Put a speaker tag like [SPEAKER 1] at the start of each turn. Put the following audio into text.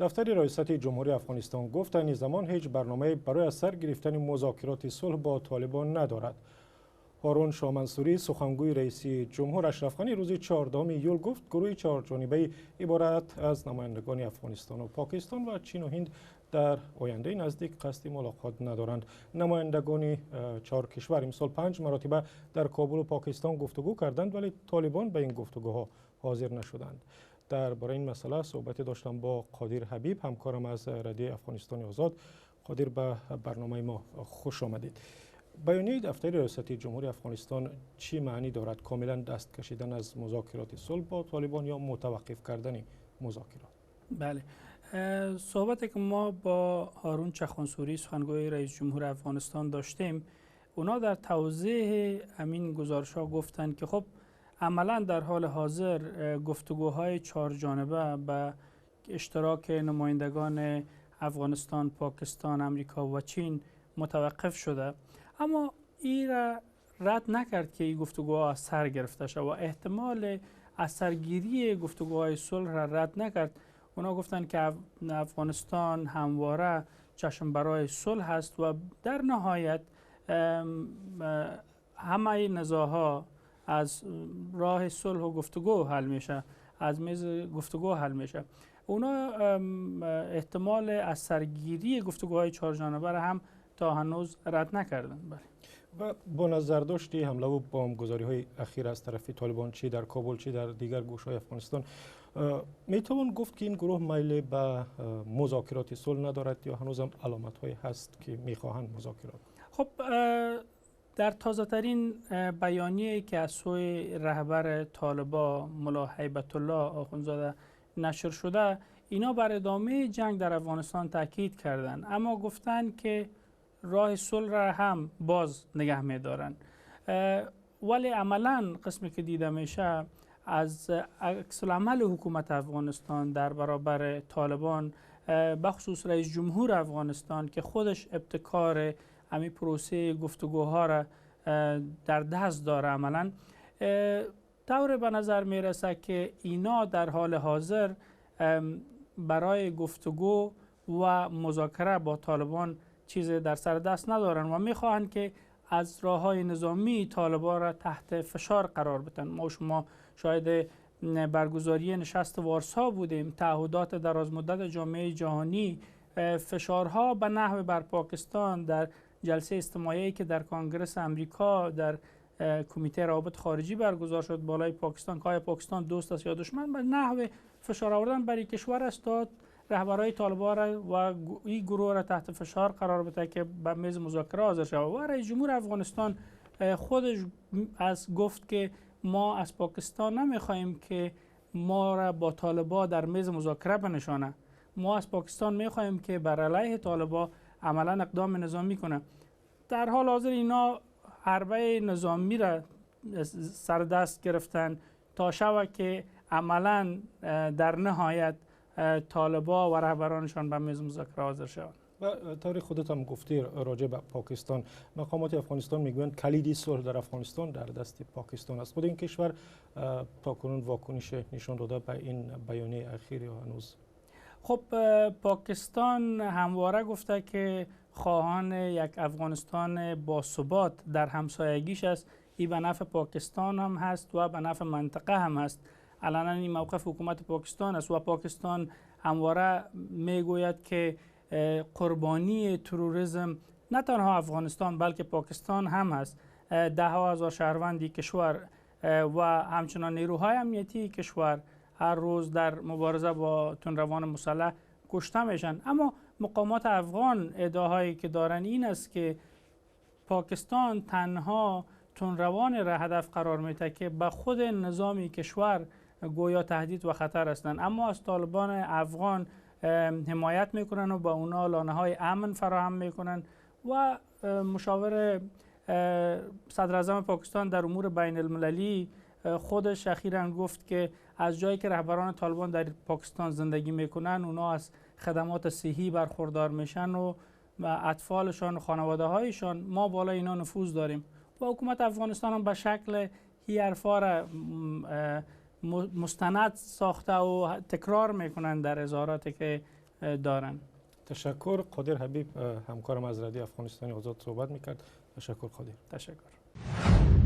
[SPEAKER 1] دفتر ریاست جمهوری افغانستان گفت این زمان هیچ برنامه برای از سر گرفتن مذاکرات صلح با طالبان ندارد. هارون شاه منصوری سخنگوی رئیس جمهور اشرف غنی روز 14 ایول گفت گروه چهارجانبه عبارت از نمایندگان افغانستان و پاکستان و چین و هند در آینده نزدیک قصد ملاقات ندارند. نمایندگان چهار کشور امسال 5 مرتبه در کابل و پاکستان گفتگو کردند ولی طالبان به این گفتگوها حاضر نشدند. درباره این مسئله صحبت داشتم با قادر حبیب، همکارم از رادیو افغانستان آزاد. قادر، به برنامه ما خوش آمدید. بیانیه دفتر ریاست جمهوری افغانستان چی معنی دارد؟ کاملا دست کشیدن از مذاکرات صلح با طالبان یا متوقف کردن مذاکرات؟
[SPEAKER 2] بله، صحبتی که ما با هارون چخانسوری سخنگوی رئیس جمهور افغانستان داشتیم، اونا در توضیح همین گزارش ها گفتند که خب عملا در حال حاضر گفتگوهای چهار جانبه به اشتراک نمایندگان افغانستان، پاکستان، امریکا و چین متوقف شده، اما این را رد نکرد که این گفتگوها از سر گرفته شد و احتمال از سرگیری گفتگوهای صلح را رد نکرد. اونا گفتند که افغانستان همواره چشم برای صلح است و در نهایت همه نزاعها از راه صلح و گفتگو حل میشه، از میز گفتگو حل میشه. اونا احتمال از سرگیری گفتگوهای چهار جانبه را هم تا هنوز رد نکردن. بله.
[SPEAKER 1] و با نظر داشتی حمله و بمبگذاری های اخیر از طرف طالبان، چی در کابل چی در دیگر گوشه‌های افغانستان، میتوان گفت که این گروه میل به مذاکرات صلح ندارد یا هنوز هم علامت های هست که میخواهند مذاکرات؟
[SPEAKER 2] خب در تازه ترین بیانیه‌ای که از سوی رهبر طالبان ملا هیبت الله آخوندزاده نشر شده، اینا بر ادامه جنگ در افغانستان تاکید کردند، اما گفتند که راه صلح را هم باز نگه می‌دارند. ولی عملاً قسمی که دیده میشه از عکس العمل حکومت افغانستان در برابر طالبان، بخصوص رئیس جمهور افغانستان که خودش ابتکار همین پروسه گفتگوها را در دست داره، عملاً طور به نظر میرسه که اینا در حال حاضر برای گفتگو و مذاکره با طالبان چیزی در سر دست ندارن و میخواهند که از راههای نظامی طالبان را تحت فشار قرار بدن. ما شما شاید برگزاری نشست وارسا بودیم، تعهدات درازمدت جامعه جهانی، فشارها به نحو بر پاکستان در جلسه اجتماعی که در کنگره امریکا در کمیته روابط خارجی برگزار شد بالای پاکستان که آیا پاکستان دوست است یا دشمن، به نحو فشار آوردن برای کشور است تا رهبرای طالبان را و این گروه را تحت فشار قرار بده که به میز مذاکره حاضر شود. و رئیس جمهور افغانستان خودش از گفت که ما از پاکستان نمیخواهیم که ما را با طالبان در میز مذاکره بنشانه، ما از پاکستان میخواهیم که بر علیه طالبان عملا اقدام نظامی کنه. در حال حاضر اینا حربه نظامی را سر دست گرفتن تا شوه که عملا در نهایت طالبان و رهبرانشان به میز مذاکره حاضر شوند.
[SPEAKER 1] و طور خودت هم گفتی راجع به پاکستان، مقامات افغانستان میگویند کلید صلح در افغانستان در دست پاکستان است. خود این کشور تاکنون واکنش نشان داده به این بیانیه اخیر یا هنوز؟
[SPEAKER 2] خب پاکستان همواره گفته که خواهان یک افغانستان با ثبات در همسایگیش است. این به نفع پاکستان هم هست و به نفع منطقه هم هست. علنا این موقف حکومت پاکستان است و پاکستان همواره میگوید که قربانی تروریسم نه تنها افغانستان بلکه پاکستان هم هست. ده ها هزار شهروندی کشور و همچنان نیروهای امنیتی کشور هر روز در مبارزه با تندروان مسلح کشته میشن. اما مقامات افغان ادعاهایی که دارن این است که پاکستان تنها تندروان را هدف قرار میده که به خود نظامی کشور گویا تهدید و خطر هستند، اما از طالبان افغان حمایت میکنن و با اونا لانه های امن فراهم میکنن. و مشاور صدر اعظم پاکستان در امور بین المللی خودش اخیراً گفت که از جایی که رهبران طالبان در پاکستان زندگی میکنن اونا از خدمات صحی برخوردار میشن و اطفالشان و خانواده هایشان، ما بالا اینا نفوذ داریم. و حکومت افغانستان هم به شکل هی حرفا را مستند ساخته و تکرار میکنن در اظهاراتی که دارن.
[SPEAKER 1] تشکر. قادر حبیب همکارم از رادیو افغانستانی آزاد صحبت میکرد. تشکر قادر.
[SPEAKER 2] تشکر.